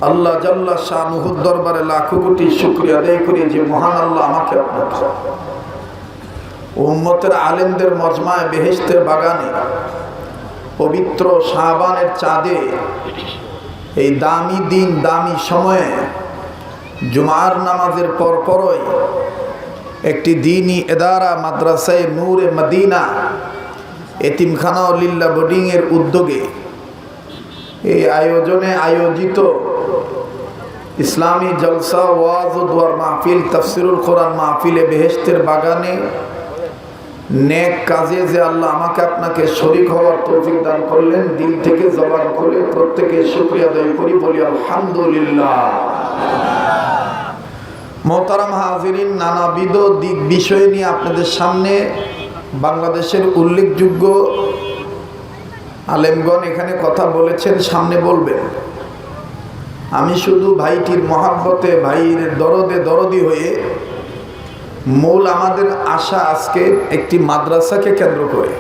আল্লাহ জাল্লা শানুহুর দরবারে লাখো কোটি শুকরিয়া আদায় করি যে মহান আল্লাহ আমাকে আপনাকে উম্মতের আলেমদের মজমায় বেহেশতের বাগানে পবিত্র শাবানের চাঁদে এই দামি দিন দামি সময়ে জুমার নামাজের পরপরই একটি দ্বীনি এদারা মাদ্রাসায়ে নূরে মদিনা এতিমখানা ও লিল্লা বোর্ডিংয়ের উদ্যোগে এই আয়োজনে আয়োজিত ইসলামী জলসা ওয়াজ ও দোয়ার মাহফিল তাফসিরুল কোরআন মাহফিলে বেহেশতের বাগানে নেক কাজে যে আল্লাহ আমাকে আপনাকে শরীক হওয়ার তৌফিক দান করলেন, দিল থেকে জবান করে প্রত্যেকে শুকরিয়া আদায় করি, বলি আলহামদুলিল্লাহ। মোহতারাম হাজিরিন, নানাবিধ দিক বিষয় নিয়ে আপনাদের সামনে বাংলাদেশের উল্লেখযোগ্য আলেমগণ এখানে কথা বলেছেন, সামনে বলবেন। আমি শুধু ভাইটির মহাব্বতে, ভাইয়ের দরদে দরদি হয়ে মূল আমাদের আশা আজকে একটি মাদ্রাসাকে কেন্দ্র করে।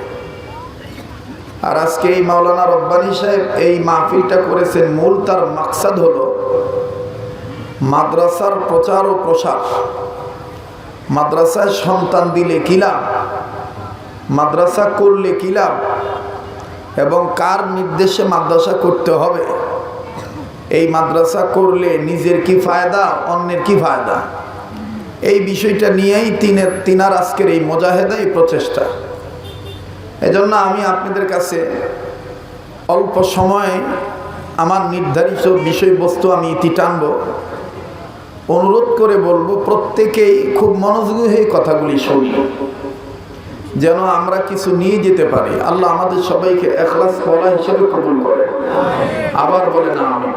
আর আজকে এই মাওলানা রব্বানী সাহেব এই মাহফিলটা করেছেন, মূল তার মাকসাদ হলো মাদ্রাসার প্রচার ও প্রসার। মাদ্রাসায় সন্তান দিলে কি লাভ, মাদ্রাসা করলে কি লাভ, এবং কার নির্দেশে মাদ্রাসা করতে হবে, এই মাদ্রাসা করলে নিজের কি ফায়দা, অন্যের কি ফায়দা, এই বিষয়টা নিয়েই তিনার আজকের এই মুজাহেদা, এই প্রচেষ্টা। এজন্য আমি আপনাদের কাছে অল্প সময়ে আমার নির্ধারিত বিষয়বস্তু আমি ইতি টানব, অনুরোধ করে বলবো প্রত্যেকেই খুব মনোযোগী হয়ে কথাগুলি শুনি, যেন আমরা কিছু নিয়ে যেতে পারি। আল্লাহ আমাদের সবাইকে ইখলাস ওয়ালা হিসেবে কবুল করে। আবার বলে না আমিন।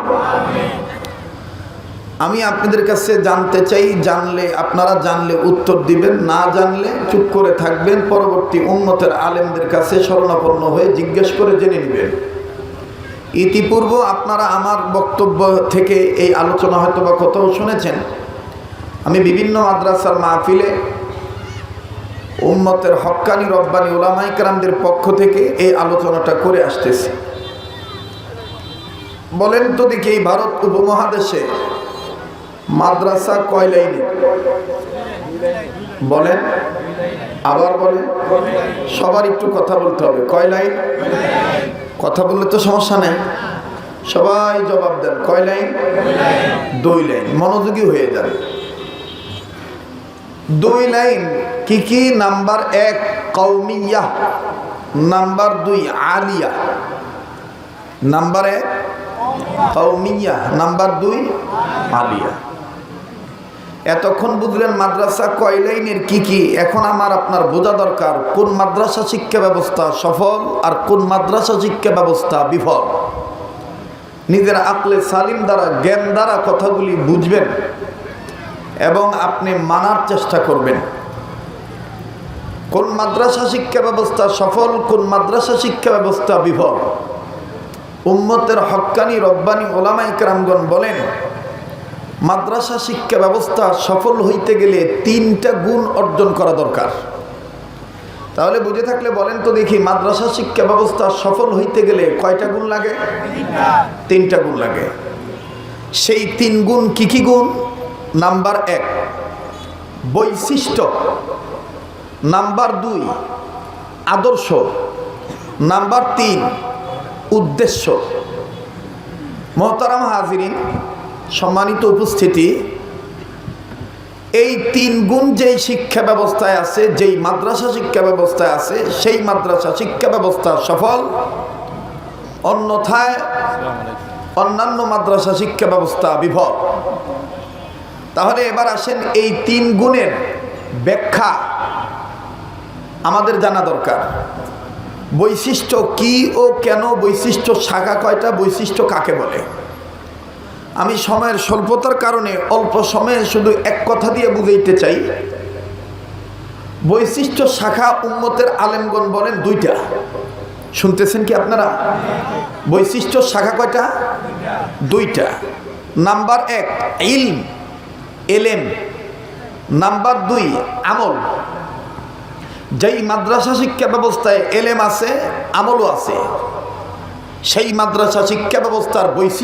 আমি আপনাদের কাছে জানতে চাই, জানলে আপনারা জানলে উত্তর দিবেন, না জানলে চুপ করে থাকবেন, পরবর্তী উম্মতের আলেমদের কাছে শরণাপন্ন হয়ে জিজ্ঞেস করে জেনে নেবেন। ইতিপূর্ব আপনারা আমার বক্তব্য থেকে এই আলোচনা হয়তো বা কোথাও শুনেছেন। আমি বিভিন্ন মাদ্রাসার মাহফিলে উম্মতের হক্কানি রব্বানি উলামায়ে কেরামদের পক্ষ থেকে এই আলোচনাটা করে আসতেছি। বলেন তো দেখি, এই ভারত উপমহাদেশে মাদ্রাসা কয় লাইনে? বলেন, আবার বলেন, সবার একটু কথা বলতে হবে। কয় লাইন? কথা বললে তো সমস্যা নেই, সবাই জবাব দেন। কয় লাইন? 2 লাইন। মনোযোগী হয়ে যান। 2 লাইন কি কি? Number 1 Qawmia, number 2 Aliya. Number 1 Qawmia, number 2 Aliya. এতক্ষণ বুঝলেন মাদ্রাসা কয় লাইনের কি কি। এখন আমার আপনার বোঝা দরকার কোন মাদ্রাসা শিক্ষা ব্যবস্থা সফল আর কোন মাদ্রাসা শিক্ষা ব্যবস্থা বিফল। নিজের আকলে সালিম দ্বারা, জ্ঞান দ্বারা কথাগুলি বুঝবেন এবং আপনি মানার চেষ্টা করবেন। কোন মাদ্রাসা শিক্ষা ব্যবস্থা সফল, কোন মাদ্রাসা শিক্ষা ব্যবস্থা বিফল। উম্মতের হক্কানি রব্বানি উলামায়ে কেরামগণ বলেন, মাদ্রাসা শিক্ষা ব্যবস্থা সফল হইতে গেলে 3টা গুণ অর্জন করা দরকার। তাহলে বুঝে থাকলে বলেন তো দেখি, মাদ্রাসা শিক্ষা ব্যবস্থা সফল হইতে গেলে কয়টা গুণ লাগে? 3টা গুণ লাগে। সেই 3 গুণ কি কি গুণ? নাম্বার 1 বৈশিষ্ট্য, নাম্বার 2 আদর্শ, নাম্বার 3 উদ্দেশ্য। মোহতারাম হাজিরিন, সম্মানিত উপস্থিতি, এই 3 গুণ যেই শিক্ষা ব্যবস্থায় আছে, যেই মাদ্রাসা শিক্ষা ব্যবস্থায় আছে, সেই মাদ্রাসা শিক্ষা ব্যবস্থা সফল। অন্যথায় অন্যান্য মাদ্রাসা শিক্ষা ব্যবস্থা বিফল। তাহলে এবার আসেন, এই 3 গুণের ব্যাখ্যা আমাদের জানা দরকার। বৈশিষ্ট্য কি ও কেন, বৈশিষ্ট্য শাখা কয়টা, বৈশিষ্ট্য কাকে বলে। আমি সময়ের স্বল্পতার কারণে অল্প সময়ে শুধু এক কথা দিয়ে বুঝাইতে চাই। বৈশিষ্ট্য শাখা উম্মতের আলেমগণ বলেন 2টা। শুনতেছেন কি আপনারা? বৈশিষ্ট্য শাখা কয়টা? 2টা। নাম্বার 1 ইলম, এলেম। নাম্বার 2 আমল। যেই মাদ্রাসা শিক্ষা ব্যবস্থায় এলেম আছে, আমলও আছে, সেই মাদ্রাসা শিক্ষা ব্যবস্থার বৈশিষ্ট্য